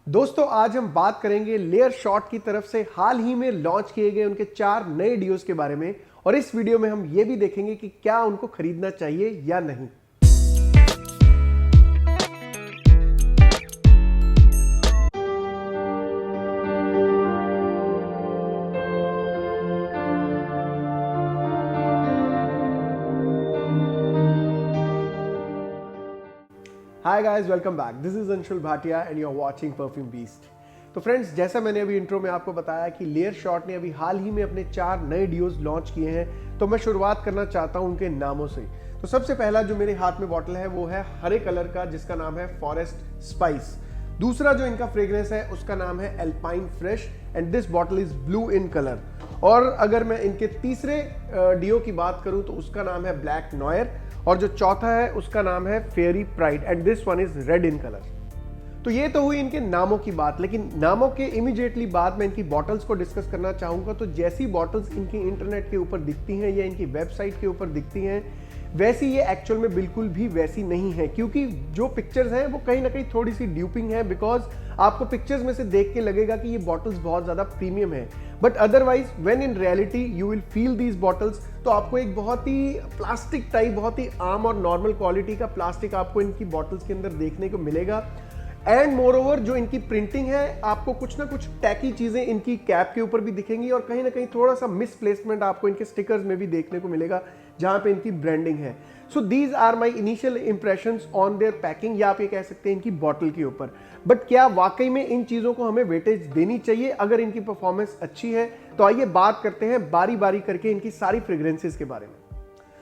दोस्तों आज हम बात करेंगे लेयर शॉट की तरफ से हाल ही में लॉन्च किए गए उनके 4 नए डियोस के बारे में। और इस वीडियो में हम ये भी देखेंगे कि क्या उनको खरीदना चाहिए या नहीं। Hi guys, welcome back. This is Anshul Bhatia and you are watching Perfume Beast. तो फ्रेंड्स, जैसा मैंने अभी इंट्रो में आपको बताया कि लेयर शॉट ने अभी हाल ही में अपने 4 नए डियोस लॉन्च किए हैं, तो मैं शुरुआत करना चाहता हूं उनके नामों से। तो सबसे पहला जो मेरे हाथ में बॉटल है वो है हरे कलर का, जिसका नाम है फॉरेस्ट स्पाइस। दूसरा जो इनका फ्रेग्रेंस है उसका नाम है alpine fresh and this bottle is blue in colour. और अगर मैं इनके तीसरे डियो की बात करूं तो उसका नाम है ब्लैक नॉयर, और जो चौथा है उसका नाम है fairy pride and this one is red in colour. तो ये तो हुई इनके नामों की बात, लेकिन नामों के इमीडिएटली बाद मैं इनकी बॉटल्स को डिस्कस करना चाहूंगा। तो जैसी बॉटल्स इनकी इंटरनेट के ऊपर दिखती हैं या इनकी वेबसाइट के ऊपर दिखती हैं, वैसी ये एक्चुअल में बिल्कुल भी वैसी नहीं है, क्योंकि जो पिक्चर्स हैं वो कहीं ना कहीं थोड़ी सी ड्यूपिंग है। बिकॉज आपको पिक्चर्स में से देख के लगेगा कि ये बॉटल्स बहुत ज़्यादा प्रीमियम है, but otherwise when in reality you will feel these bottles, तो आपको एक बहुत ही प्लास्टिक टाइप, बहुत ही आम और नॉर्मल क्वालिटी का प्लास्टिक आपको इनकी बॉटल्स के अंदर देखने को मिलेगा। एंड मोर ओवर जो इनकी प्रिंटिंग है, आपको कुछ ना कुछ टैकी चीजें इनकी कैप के ऊपर भी दिखेंगी, और कहीं ना कहीं थोड़ा सा मिसप्लेसमेंट आपको इनके स्टिकर्स में भी देखने को मिलेगा जहां पे इनकी ब्रांडिंग है। So these are my initial impressions on their packing, या आप ये कह सकते हैं इनकी बॉटल के ऊपर। बट क्या वाकई में इन चीजों को हमें वेटेज देनी चाहिए अगर इनकी परफॉर्मेंस अच्छी है? तो आइए बात करते हैं बारी बारी करके इनकी सारी फ्रेग्रेंसेस के बारे में।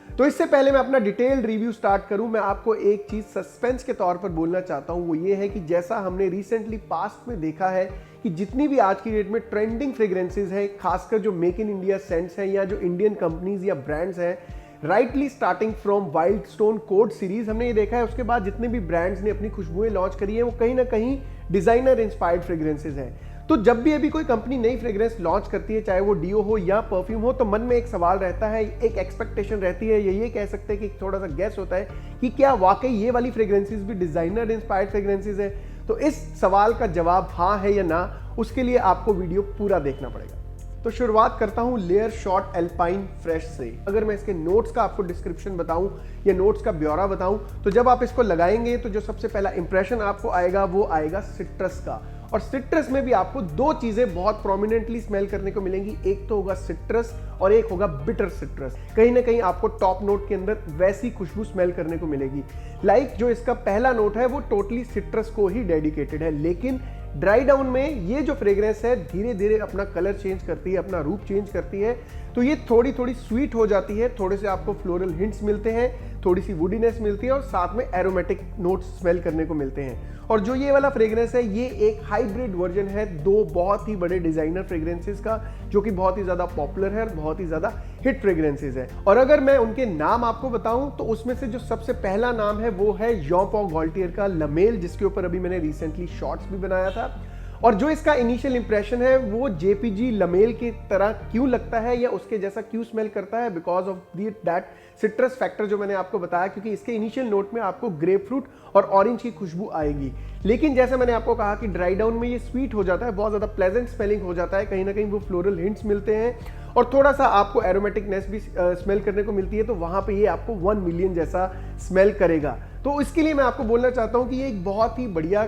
तो इससे पहले मैं अपना डिटेल्ड रिव्यू स्टार्ट करूं, मैं आपको एक चीज सस्पेंस के तौर पर बोलना चाहता हूं। वो ये है कि जैसा हमने रिसेंटली पास्ट में देखा है कि जितनी भी आज की डेट में ट्रेंडिंग फ्रेग्रेंसेज हैं, खासकर जो मेक इन इंडिया सेंट्स हैं या जो इंडियन कंपनीज या ब्रांड्स हैं, rightly starting from wild stone code series, हमने ये देखा है उसके बाद जितने भी ब्रांड्स ने अपनी खुशबुएं लॉन्च करी है वो कहीं ना कहीं डिजाइनर इंस्पायर्ड फ्रेग्रेंसेज हैं। तो जब भी अभी कोई कंपनी नई फ्रेग्रेंस लॉन्च करती है, चाहे वो डीओ हो या परफ्यूम हो, तो मन में एक सवाल रहता है, एक एक्सपेक्टेशन रहती है, ये कह सकते हैं कि थोड़ा सा गैस होता है कि क्या वाकई ये वाली फ्रेग्रेंसेस भी डिजाइनर इंस्पायर्ड फ्रेग्रेंसेस है। तो इस सवाल का जवाब हाँ है या ना, उसके लिए आपको वीडियो पूरा देखना पड़ेगा। तो शुरुआत करता हूं लेयर शॉट एल्पाइन फ्रेश से। अगर मैं इसके नोट्स का आपको डिस्क्रिप्शन बताऊं या नोट्स का ब्यौरा बताऊं, तो जब आप इसको लगाएंगे तो जो सबसे पहला इंप्रेशन आपको आएगा वो आएगा सिट्रस का। और सिट्रस में भी आपको दो चीजें बहुत प्रोमिनेंटली स्मेल करने को मिलेंगी, एक तो होगा सिट्रस और एक होगा बिटर सिट्रस। कहीं ना कहीं आपको टॉप नोट के अंदर वैसी खुशबू स्मेल करने को मिलेगी। लाइक जो इसका पहला नोट है वो टोटली सिट्रस को ही डेडिकेटेड है, लेकिन ड्राई डाउन में ये जो फ्रेग्रेंस है धीरे धीरे अपना कलर चेंज करती है, अपना रूप चेंज करती है। तो ये थोड़ी थोड़ी स्वीट हो जाती है, थोड़े से आपको फ्लोरल हिंट्स मिलते हैं, थोड़ी सी वुडीनेस मिलती है और साथ में एरोमेटिक नोट्स स्मेल करने को मिलते हैं। और जो ये वाला फ्रेग्रेंस है ये एक हाइब्रिड वर्जन है दो बहुत ही बड़े डिजाइनर फ्रेग्रेंसेस का, जो कि बहुत ही ज्यादा पॉपुलर है और बहुत ही ज्यादा हिट फ्रेग्रेंसेस है। और अगर मैं उनके नाम आपको बताऊं तो उसमें से जो सबसे पहला नाम है वो है जॉन पॉल गॉल्टियर का लमेल, जिसके ऊपर अभी मैंने रिसेंटली शॉर्ट्स भी बनाया था। और जो इसका इनिशियल इंप्रेशन है वो जेपीजी लमेल की तरह क्यों लगता है या उसके जैसा क्यों स्मेल करता है, because of that citrus factor जो मैंने आपको बताया, क्योंकि इसके इनिशियल नोट में आपको ग्रेप फ्रूट और ऑरेंज की खुशबू आएगी। लेकिन जैसे मैंने आपको कहा कि ड्राई डाउन में ये स्वीट हो जाता है, बहुत ज्यादा प्लेजेंट स्मेलिंग हो जाता है, कहीं ना कहीं वो फ्लोरल हिंट्स मिलते हैं और थोड़ा सा आपको एरोमेटिकनेस भी स्मेल करने को मिलती है। तो वहां पे ये आपको 1 मिलियन जैसा स्मेल करेगा। तो इसके लिए मैं आपको बोलना चाहता हूं कि ये एक बहुत ही बढ़िया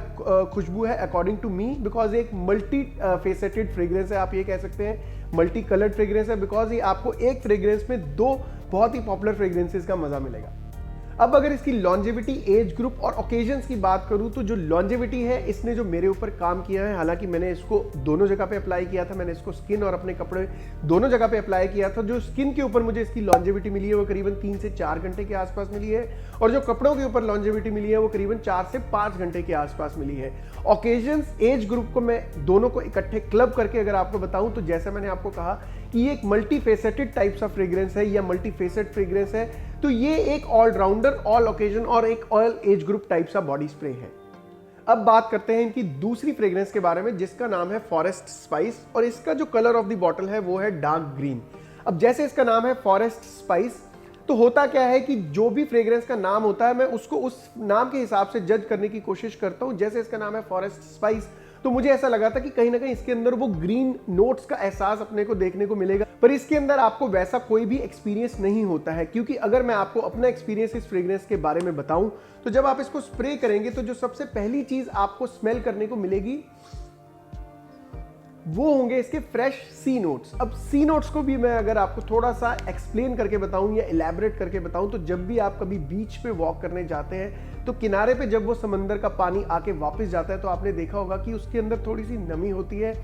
खुशबू है अकॉर्डिंग टू मी, बिकॉज एक मल्टी फेसेटेड फ्रेग्रेंस है, आप ये कह सकते हैं मल्टी कलर्ड फ्रेग्रेंस है, बिकॉज ये आपको एक फ्रेग्रेंस में दो बहुत ही पॉपुलर फ्रेग्रेंसेस का मजा मिलेगा। अब अगर इसकी लॉन्जेविटी, एज ग्रुप और ओकेजन्स की बात करूं, तो जो लॉन्जेविटी है इसने जो मेरे ऊपर काम किया है, हालांकि मैंने इसको दोनों जगह पे अप्लाई किया था, मैंने इसको स्किन और अपने कपड़े दोनों जगह पे अप्लाई किया था। जो स्किन के ऊपर मुझे इसकी लॉन्जेविटी मिली है वो करीबन 3 से 4 घंटे के आसपास मिली है, और जो कपड़ों के ऊपर लॉन्जेविटी मिली है वो करीबन 4 से 5 घंटे के आसपास मिली है। ओकेजन्स, एज ग्रुप को मैं दोनों को इकट्ठे क्लब करके अगर आपको बताऊं, तो जैसा मैंने आपको कहा कि ये एक multi faceted types of fragrance है या मल्टी फेसेट फ्रेग्रेंस है, तो ये एक ऑलराउंडर, ऑल ओकेजन और एक ऑल एज ग्रुप टाइप सा बॉडी स्प्रे है। अब बात करते हैं इनकी दूसरी फ्रेग्रेंस के बारे में, जिसका नाम है फॉरेस्ट स्पाइस, और इसका जो कलर ऑफ द बॉटल है वो है डार्क ग्रीन। अब जैसे इसका नाम है फॉरेस्ट स्पाइस, तो होता क्या है कि जो भी फ्रेग्रेंस का नाम होता है मैं उसको उस नाम के हिसाब से जज करने की कोशिश करता हूं। जैसे इसका नाम है फॉरेस्ट स्पाइस, तो मुझे ऐसा लगा था कि कहीं ना कहीं इसके अंदर वो ग्रीन नोट्स का एहसास अपने को देखने को मिलेगा, पर इसके अंदर आपको वैसा कोई भी एक्सपीरियंस नहीं होता है। क्योंकि अगर मैं आपको अपना एक्सपीरियंस इस फ्रेग्रेंस के बारे में बताऊं तो जब आप इसको स्प्रे करेंगे तो जो सबसे पहली चीज आपको स्मेल करने को मिलेगी वो होंगे इसके फ्रेश सी नोट्स। अब सी नोट्स को भी मैं अगर आपको थोड़ा सा एक्सप्लेन करके बताऊं या इलैबोरेट करके बताऊं तो जब भी आप कभी बीच पे वॉक करने जाते हैं तो किनारे पे जब वो समंदर का पानी आके वापस जाता है तो आपने देखा होगा कि उसके अंदर थोड़ी सी नमी होती है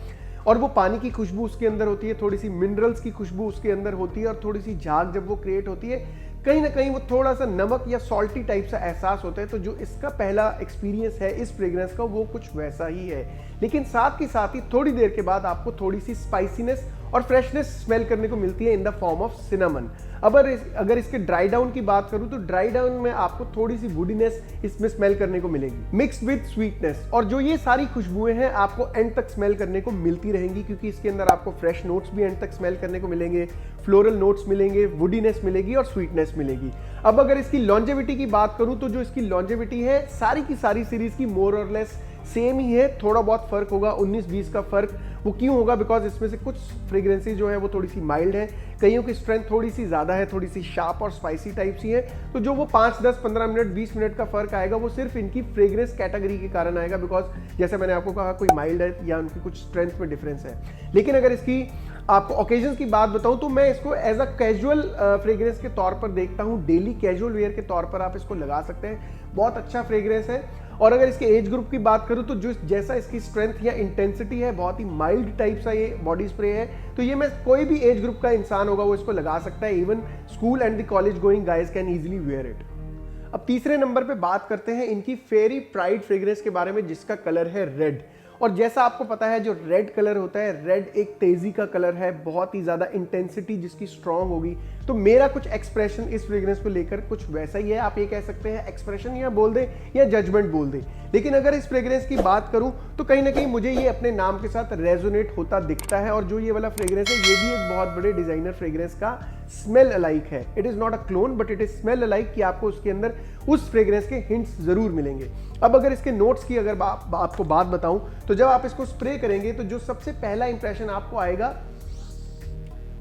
और वो पानी की खुशबू उसके अंदर होती है, थोड़ी सी मिनरल्स की खुशबू उसके अंदर होती है और थोड़ी सी झाग जब वो क्रिएट होती है, कहीं ना कहीं वो थोड़ा सा नमक या सॉल्टी टाइप सा एहसास होता है। तो जो इसका पहला एक्सपीरियंस है इस फ्रेग्रेंस का वो कुछ वैसा ही है, लेकिन साथ ही थोड़ी देर के बाद आपको थोड़ी सी स्पाइसीनेस और फ्रेशनेस स्मेल करने को मिलती है in the form of cinnamon. अब अगर इसके ड्राई डाउन की बात करूं तो ड्राई डाउन में आपको थोड़ी सी वुडीनेस इसमें स्मेल करने को मिलेगी मिक्स्ड विद स्वीटनेस, और जो ये सारी खुशबुएं हैं आपको एंड तक स्मेल करने को मिलती रहेंगी क्योंकि इसके अंदर आपको फ्रेश नोट्स भी एंड तक स्मेल करने को मिलेंगे, फ्लोरल नोट्स मिलेंगे, वुडीनेस मिलेगी और स्वीटनेस मिलेगी। अब अगर इसकी लॉन्जेविटी की बात करूं तो जो इसकी लॉन्जेविटी है सारी की सारी सीरीज की मोर और लेस सेम ही है, थोड़ा बहुत फर्क होगा 19-20 का फर्क। वो क्यों होगा? बिकॉज इसमें से कुछ फ्रेग्रेंसेस जो है वो थोड़ी सी माइल्ड है, कईयों की स्ट्रेंथ थोड़ी सी ज्यादा है, थोड़ी सी शार्प और स्पाइसी टाइप सी है। तो जो वो 5, 10, 15 मिनट 20 मिनट का फर्क आएगा वो सिर्फ इनकी फ्रेग्रेंस कैटेगरी के कारण आएगा, बिकॉज जैसे मैंने आपको कहा कोई माइल्ड है या उनकी कुछ स्ट्रेंथ में डिफरेंस है। लेकिन अगर इसकी आपको ओकेजन की बात बताऊं तो मैं इसको एज अ कैजुअल फ्रेग्रेंस के तौर पर देखता हूं, डेली कैजुअल वेयर के तौर पर आप इसको लगा सकते हैं, बहुत अच्छा फ्रेग्रेंस है। और अगर इसके एज ग्रुप की बात करूं तो जो जैसा इसकी स्ट्रेंथ या इंटेंसिटी है, बहुत ही माइल्ड टाइप सा ये बॉडी स्प्रे है, तो ये मैं कोई भी एज ग्रुप का इंसान होगा वो इसको लगा सकता है। Even school and the college going guys can easily wear it. अब तीसरे नंबर पे बात करते हैं इनकी फेयरी प्राइड फ्रेग्रेंस के बारे में जिसका कलर है रेड। और जैसा आपको पता है जो रेड कलर होता है, रेड एक तेजी का कलर है, बहुत ही ज्यादा इंटेंसिटी जिसकी स्ट्रांग होगी। तो मेरा कुछ एक्सप्रेशन इस फ्रेग्रेंस को लेकर कुछ वैसा ही है, आप ये कह सकते हैं एक्सप्रेशन या बोल दें या जजमेंट बोल दें। लेकिन अगर इस फ्रेग्रेंस की बात करूं तो कहीं ना कहीं मुझे ये अपने नाम के साथ रेजोनेट होता दिखता है। और जो ये वाला फ्रेग्रेंस है ये भी एक बहुत बड़े डिजाइनर फ्रेग्रेंस का स्मेल अलाइक है। It is not a clone but it is smell alike, कि आपको उसके अंदर उस फ्रेग्रेंस के हिंट्स जरूर मिलेंगे। अब अगर इसके नोट्स की अगर आपको बात बताऊं तो जब आप इसको स्प्रे करेंगे तो जो सबसे पहला इंप्रेशन आपको आएगा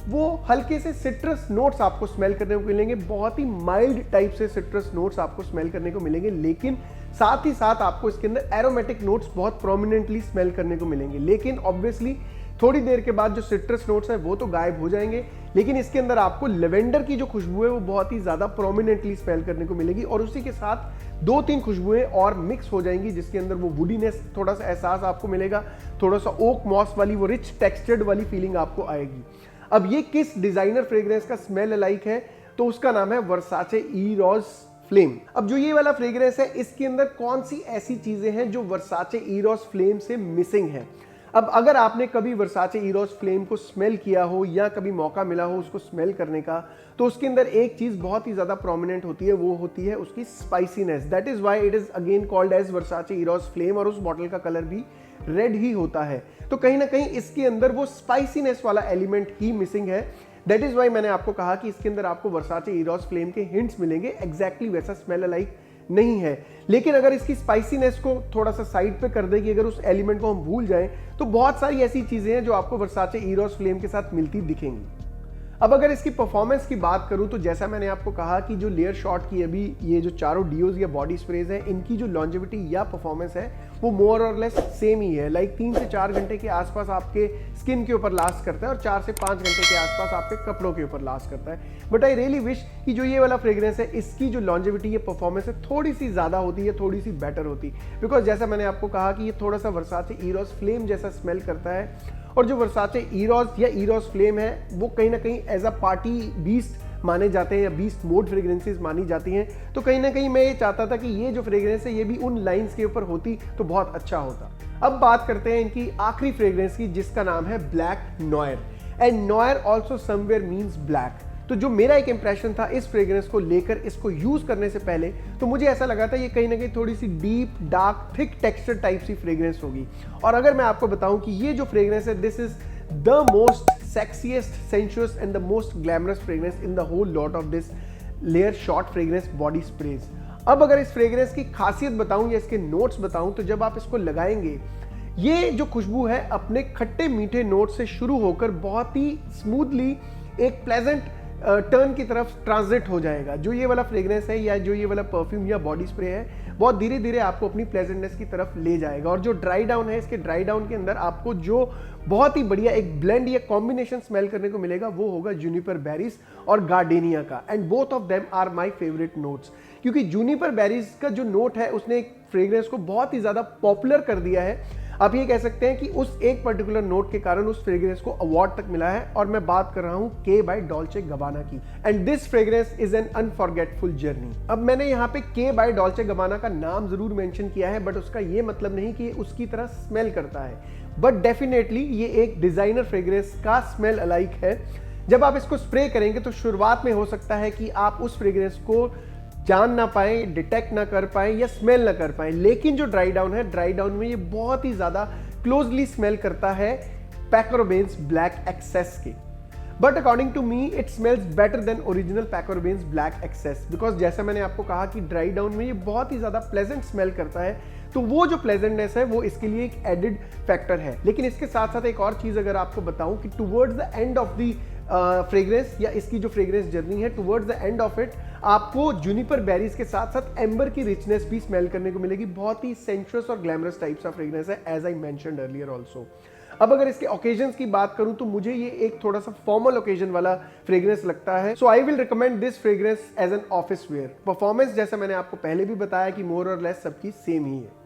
वो हल्के से सिट्रस नोट्स आपको स्मेल करने को मिलेंगे, बहुत ही माइल्ड टाइप से सिट्रस नोट्स आपको स्मेल करने को मिलेंगे। लेकिन साथ ही साथ आपको इसके अंदर एरोमेटिक नोट्स बहुत प्रोमिनेंटली स्मेल करने को मिलेंगे। लेकिन ऑब्वियसली थोड़ी देर के बाद जो सिट्रस नोट्स है वो तो गायब हो जाएंगे, लेकिन इसके अंदर आपको लेवेंडर की जो खुशबू है वो बहुत ही ज्यादा प्रोमिनेंटली स्मेल करने को मिलेगी और उसी के साथ 2-3 खुशबुएं और मिक्स हो जाएंगी जिसके अंदर वो वुडीनेस थोड़ा सा एहसास आपको मिलेगा, थोड़ा सा ओक मॉस वाली वो रिच टेक्सचर्ड वाली फीलिंग आपको आएगी। अब ये किस डिजाइनर फ्रेग्रेंस का स्मेल अलाइक है? तो उसका नाम है वर्साचे ईरोज फ्लेम। अब जो ये वाला फ्रेग्रेंस है इसके अंदर कौन सी ऐसी चीजें हैं जो वर्साचे ईरोज फ्लेम से मिसिंग है? अब अगर आपने कभी वर्साचे ईरोज फ्लेम को स्मेल किया हो या कभी मौका मिला हो उसको स्मेल करने का, तो उसके अंदर एक चीज बहुत ही ज्यादा प्रोमिनेंट होती है, वो होती है उसकी spiciness. That is why it is again called as Versace Eros Flame, और उस बॉटल का कलर भी रेड ही होता है। तो कहीं ना कहीं इसके अंदर वो स्पाइसीनेस वाला एलिमेंट ही मिसिंग है। दैट इज व्हाई मैंने आपको कहा कि इसके अंदर आपको वर्साचे ईरोज फ्लेम के हिंट्स मिलेंगे, एग्जैक्टली वैसा स्मेल अलाइक नहीं है। लेकिन अगर इसकी स्पाइसीनेस को थोड़ा सा साइड पे कर देगी, अगर उस एलिमेंट को हम भूल जाएं, तो बहुत सारी ऐसी चीजें हैं जो आपको वर्साचे ईरोज फ्लेम के साथ मिलती दिखेंगी। अब अगर इसकी परफॉर्मेंस की बात करूं तो जैसा मैंने आपको कहा कि जो लेयर शॉट की अभी ये जो चारों डीओज या बॉडी स्प्रेज हैं इनकी जो लॉन्जेविटी या परफॉर्मेंस है वो मोर और लेस सेम ही है। लाइक 3 से 4 घंटे के आसपास आपके स्किन के ऊपर लास्ट करता है और 4 से 5 घंटे के आसपास आपके कपड़ों के ऊपर लास्ट करता है। बट आई रियली विश कि जो ये वाला फ्रेग्रेंस है इसकी जो लॉन्जेविटी या परफॉर्मेंस है थोड़ी सी ज्यादा होती है, थोड़ी सी बेटर होती, बिकॉज जैसा मैंने आपको कहा कि ये थोड़ा सा वर्साचे ईरोज फ्लेम जैसा स्मेल करता है। और जो वर्साचे ईरोज या ईरोज फ्लेम है वो कहीं ना कहीं एज अ पार्टी बीस्ट माने जाते हैं या बीस्ट मोड फ्रेग्रेंसेस मानी जाती हैं। तो कहीं ना कहीं मैं ये चाहता था कि ये जो फ्रेग्रेंस है ये भी उन लाइंस के ऊपर होती तो बहुत अच्छा होता। अब बात करते हैं इनकी आखिरी फ्रेग्रेंस की जिसका नाम है black noir, and noir also somewhere means black. तो जो मेरा एक इंप्रेशन था इस फ्रेग्रेंस को लेकर इसको यूज करने से पहले, तो मुझे ऐसा लगा था ये कहीं ना कहीं थोड़ी सी deep dark thick texture type सी फ्रेग्रेंस होगी। और अगर मैं आपको बताऊं कि ये जो फ्रेग्रेंस है this is the most sexiest, sensuous and the most glamorous fragrance in the whole lot of this Layer'r Shot fragrance body sprays. अब अगर इस फ्रेग्रेंस की खासियत बताऊं या इसके नोट्स बताऊं तो जब आप इसको लगाएंगे ये जो खुशबू है अपने खट्टे मीठे नोट से शुरू होकर बहुत ही स्मूथली एक प्लेजेंट टर्न की तरफ ट्रांजिट हो जाएगा। जो ये वाला फ्रेग्रेंस है या जो ये वाला परफ्यूम या बॉडी स्प्रे है बहुत धीरे धीरे आपको अपनी प्लेजेंटनेस की तरफ ले जाएगा। और जो ड्राई डाउन है, इसके ड्राई डाउन के अंदर आपको जो बहुत ही बढ़िया एक ब्लेंड या कॉम्बिनेशन स्मेल करने को मिलेगा वो होगा जूनिपर बेरीज और गार्डेनिया का। And both of them are my favourite notes, क्योंकि जूनिपर बेरीज का जो नोट है उसने एक फ्रेग्रेंस को बहुत ही ज्यादा पॉपुलर कर दिया है। आप ये कह सकते हैं कि उस एक पर्टिकुलर नोट के कारण उस फ्रेग्रेंस को अवार्ड तक मिला है, और मैं बात कर रहा हूं के बाय डॉल्चे गबाना की। And this fragrance is an unforgettable journey. अब मैंने यहाँ पे के बाय डॉल्चे गबाना का नाम जरूर मेंशन किया है, बट उसका ये मतलब नहीं कि उसकी तरह स्मेल करता है, बट डेफिनेटली ये एक डिजाइनर फ्रेग्रेंस का स्मेल अलाइक है। जब आप इसको स्प्रे करेंगे तो शुरुआत में हो सकता है कि आप उस फ्रेग्रेंस को जान ना पाए, डिटेक्ट ना कर पाए या स्मेल ना कर पाए, लेकिन जो ड्राई डाउन है, ड्राई डाउन में ये बहुत ही ज्यादा क्लोजली स्मेल करता है पैको रॉबिन्स ब्लैक एक्सेस के। But according to me it smells better than original Paco Rabanne black XS, because जैसा मैंने आपको कहा कि ड्राई डाउन में ये बहुत ही ज्यादा प्लेजेंट स्मेल करता है, तो वो जो प्लेजेंटनेस है वो इसके लिए एक एडिड फैक्टर है। लेकिन इसके साथ साथ एक और चीज अगर आपको बताऊं कि towards the end of the fragrance या इसकी जो फ्रेग्रेंस जर्नी है, towards the end of it आपको जूनिपर बेरीज के साथ साथ एम्बर की रिचनेस भी स्मेल करने को मिलेगी। बहुत ही सेंशुअस और ग्लैमरस टाइप का फ्रेग्रेंस है, as I mentioned earlier also. अब अगर इसके ओकेजन्स की बात करूं तो मुझे ये एक थोड़ा सा फॉर्मल ओकेजन वाला फ्रेग्रेंस लगता है, so I will recommend this fragrance as an office wear. Performance जैसा मैंने आपको पहले भी बताया कि मोर और लेस सबकी सेम ही है।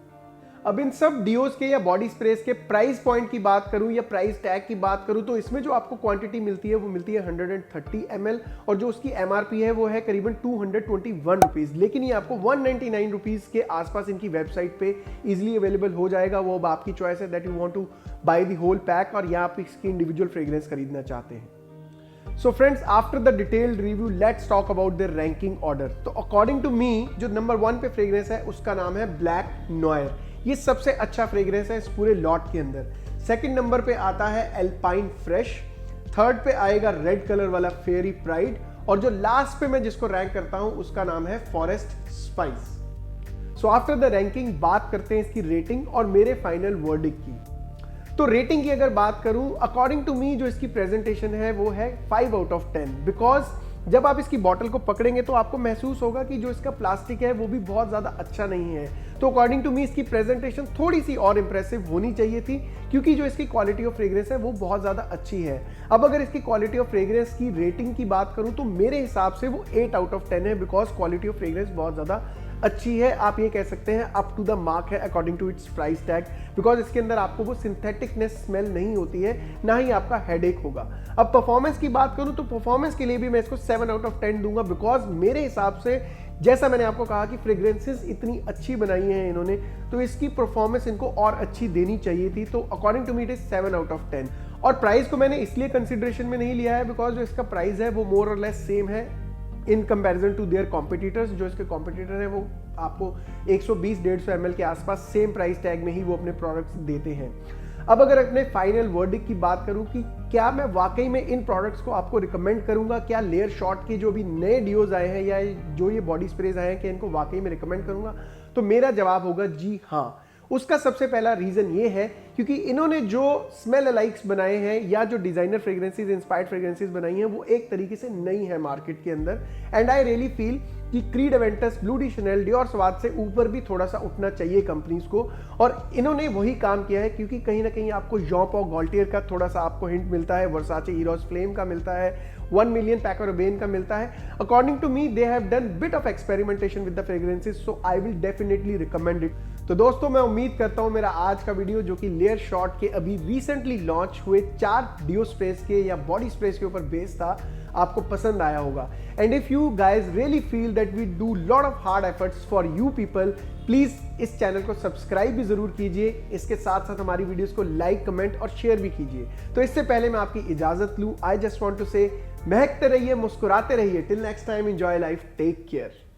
अब इन सब डियोज के या बॉडी स्प्रेस के प्राइस पॉइंट की बात करूं या प्राइस टैग की बात करूं तो इसमें जो आपको क्वांटिटी मिलती है वो मिलती है 130 ml, और जो उसकी एमआरपी है वो है करीबन 221 रुपीज। लेकिन ये आपको 199 रुपीज के आसपास इनकी वेबसाइट पे इजीली अवेलेबल हो जाएगा। वो अब आपकी चॉइस है that you want to buy the whole pack और या आप इसकी इंडिविजुअल फ्रेग्रेंस खरीदना चाहते हैं। So friends, after the detailed review, let's talk about their ranking order. तो according to me, जो नंबर 1 पे फ्रेग्रेंस है उसका नाम है ब्लैक नॉयर। ये सबसे अच्छा फ्रेग्रेंस है इस पूरे लॉट के अंदर। सेकंड नंबर पे आता है एल्पाइन फ्रेश, थर्ड पे आएगा रेड कलर वाला फेयरी प्राइड, और जो लास्ट पे मैं जिसको रैंक करता हूं उसका नाम है forest spice. So after the ranking बात करते हैं इसकी रेटिंग और मेरे फाइनल वर्डिक्ट की। तो रेटिंग की अगर बात करूं, अकॉर्डिंग टू मी जो इसकी प्रेजेंटेशन है वो है 5 आउट ऑफ 10, बिकॉज जब आप इसकी बॉटल को पकड़ेंगे तो आपको महसूस होगा कि जो इसका प्लास्टिक है वो भी बहुत ज्यादा अच्छा नहीं है। तो अकॉर्डिंग टू मी इसकी प्रेजेंटेशन थोड़ी सी और इंप्रेसिव होनी चाहिए थी, क्योंकि जो इसकी क्वालिटी ऑफ फ्रेग्रेंस है वो बहुत ज्यादा अच्छी है। अब अगर इसकी क्वालिटी ऑफ फ्रेग्रेंस की रेटिंग की बात करूं तो मेरे हिसाब से वो 8 आउट ऑफ 10 है, बिकॉज क्वालिटी ऑफ फ्रेग्रेंस बहुत ज्यादा अच्छी है। आप ये कह सकते हैं अप टू द मार्क है according to its price tag, because इसके अंदर आपको वो सिंथेटिकनेस स्मेल नहीं होती है, ना ही आपका हेडेक होगा। अब परफॉर्मेंस की बात करूं तो परफॉर्मेंस के लिए भी मैं इसको 7 आउट ऑफ 10 दूंगा, बिकॉज मेरे हिसाब से जैसा मैंने आपको कहा कि फ्रेग्रेंसेस इतनी अच्छी बनाई हैं इन्होंने, तो इसकी परफॉर्मेंस इनको और अच्छी देनी चाहिए थी। तो according to me it is 7 out of 10। और प्राइस को मैंने इसलिए कंसिडरेशन में नहीं लिया है बिकॉज जो इसका प्राइस है वो मोर और लेस सेम है in comparison to their competitors. जो इसके कॉम्पिटिटर है वो आपको 120-150 ml के आसपास सेम प्राइस टैग में ही वो अपने प्रोडक्ट्स देते हैं। अब अगर अपने फाइनल वर्डिक्ट की बात करूं कि क्या मैं वाकई में इन प्रोडक्ट्स को आपको रिकमेंड करूंगा, क्या लेयर शॉट के जो भी नए डियोज आए हैं या जो ये बॉडी स्प्रेज आए हैं क्या इनको वाकई में रिकमेंड करूंगा, तो मेरा जवाब होगा जी हाँ। उसका सबसे पहला रीजन ये है क्योंकि इन्होंने जो स्मेल अलाइक्स बनाए हैं या जो डिजाइनर फ्रेग्रेंसेस इंस्पायर्ड फ्रेग्रेंसेस बनाई हैं वो एक तरीके से नई है मार्केट के अंदर। एंड आई रियली फील कि creed Aventus, blue D Chanel, Dior स्वाद से ऊपर भी थोड़ा सा उठना चाहिए कंपनीज को, और इन्होंने वही काम किया है। क्योंकि कहीं ना कहीं आपको जॉन पॉल गॉल्टियर का थोड़ा सा आपको हिंट मिलता है, वर्साचे इरोस फ्लेम का मिलता है, 1 मिलियन पैको रॉबिन का मिलता है। According to me they have done bit of experimentation with the fragrances, so I will definitely recommend it. तो दोस्तों मैं उम्मीद करता हूं मेरा आज का वीडियो जो कि लेयर शॉट के अभी रिसेंटली लॉन्च हुए 4 डियो स्प्रेस के या बॉडी स्प्रेस के ऊपर बेस्ड था, आपको पसंद आया होगा। And if you guys really feel that we do lot of hard efforts for you people, please इस चैनल को सब्सक्राइब भी जरूर कीजिए। इसके साथ साथ हमारी वीडियोस को लाइक, कमेंट और शेयर भी कीजिए। तो इससे पहले मैं आपकी इजाजत लूं, आई जस्ट वांट टू से महकते रहिए, मुस्कुराते रहिए। Till next time, enjoy life, take care.